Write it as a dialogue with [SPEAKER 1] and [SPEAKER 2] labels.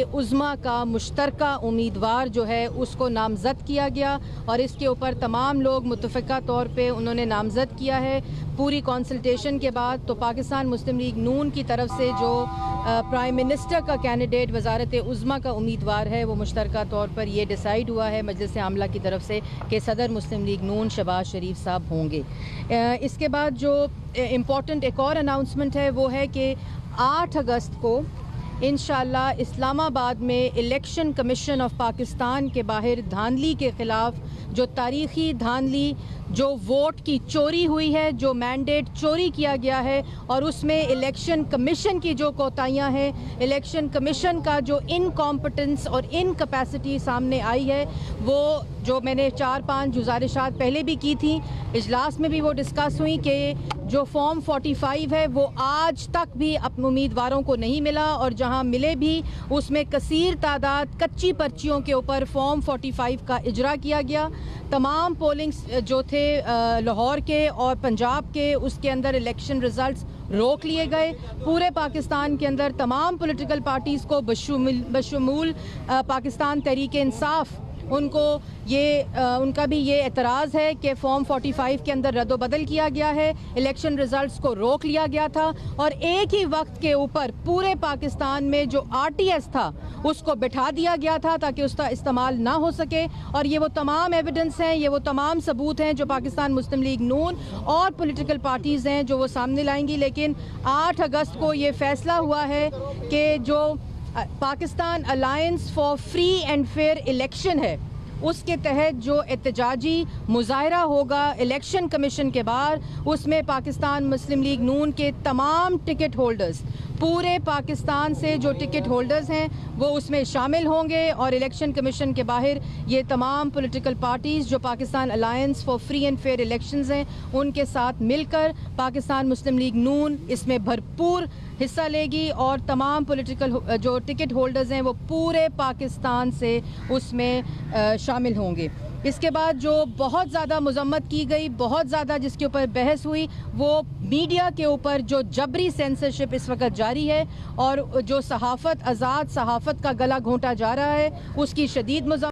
[SPEAKER 1] उज़्मा का मुश्तरका उम्मीदवार जो है उसको नामज़द किया गया और इसके ऊपर तमाम लोग मुत्तफ़िक़ा तौर पे उन्होंने नामज़द किया है। पूरी कंसल्टेशन के बाद तो पाकिस्तान मुस्लिम लीग नून की तरफ से जो प्राइम मिनिस्टर का कैंडिडेट वज़ारत उज़्मा का उम्मीदवार है वो मुश्तरका तौर पर ये डिसाइड हुआ है मजलिस आमला की तरफ से कि सदर मुस्लिम लीग नून शहबाज शरीफ साहब होंगे। इसके बाद जो इम्पॉर्टेंट एक और अनाउंसमेंट है वो है कि 8 अगस्त को इंशाअल्लाह इस्लामाबाद में इलेक्शन कमीशन ऑफ पाकिस्तान के बाहर धांधली के ख़िलाफ़ जो तारीख़ी धांधली जो वोट की चोरी हुई है, जो मैंडेट चोरी किया गया है और उसमें इलेक्शन कमीशन की जो कोताहियाँ हैं, इलेक्शन कमीशन का जो इनकॉम्पिटेंस और इनकैपेसिटी सामने आई है, वो जो मैंने 4-5 गुजारिशात पहले भी की थी, इजलास में भी वो डिस्कस हुई कि जो फॉर्म 45 है वो आज तक भी अपने उम्मीदवारों को नहीं मिला और जहां मिले भी उसमें कसीर तादाद कच्ची पर्चियों के ऊपर फॉर्म 45 का इजरा किया गया। तमाम पोलिंग जो थे लाहौर के और पंजाब के उसके अंदर इलेक्शन रिजल्ट्स रोक लिए गए। पूरे पाकिस्तान के अंदर तमाम पॉलिटिकल पार्टीज़ को बशमूल पाकिस्तान तहरीक इंसाफ उनको उनका भी ये एतराज़ है कि फॉर्म 45 के अंदर रद्द-ओ-बदल किया गया है, इलेक्शन रिजल्ट्स को रोक लिया गया था और एक ही वक्त के ऊपर पूरे पाकिस्तान में जो RTS था उसको बिठा दिया गया था ताकि उसका इस्तेमाल ना हो सके। और ये वो तमाम एविडेंस हैं, ये वो तमाम सबूत हैं जो पाकिस्तान मुस्लिम लीग नून और पॉलिटिकल पार्टीज़ हैं जो वो सामने लाएंगी। लेकिन 8 अगस्त को ये फैसला हुआ है कि जो Pakistan alliance for free and fair election है उसके तहत जो एहतजाजी मुजाहरा होगा इलेक्शन कमीशन के बाहर, उसमें पाकिस्तान मुस्लिम लीग नून के तमाम टिकट होल्डर्स पूरे पाकिस्तान से जो टिकट होल्डर्स हैं वो उसमें शामिल होंगे और इलेक्शन कमीशन के बाहर ये तमाम पॉलिटिकल पार्टीज़ जो Pakistan alliance for free and fair elections हैं उनके साथ मिलकर पाकिस्तान मुस्लिम लीग नून इसमें भरपूर हिस्सा लेगी और तमाम पॉलिटिकल जो टिकट होल्डर्स हैं वो पूरे पाकिस्तान से उसमें शामिल होंगे। इसके बाद जो बहुत ज़्यादा मज़म्मत की गई, बहुत ज़्यादा जिसके ऊपर बहस हुई, वो मीडिया के ऊपर जो जबरी सेंसरशिप इस वक्त जारी है और जो सहाफ़त आज़ाद सहाफ़त का गला घोंटा जा रहा है उसकी शदीद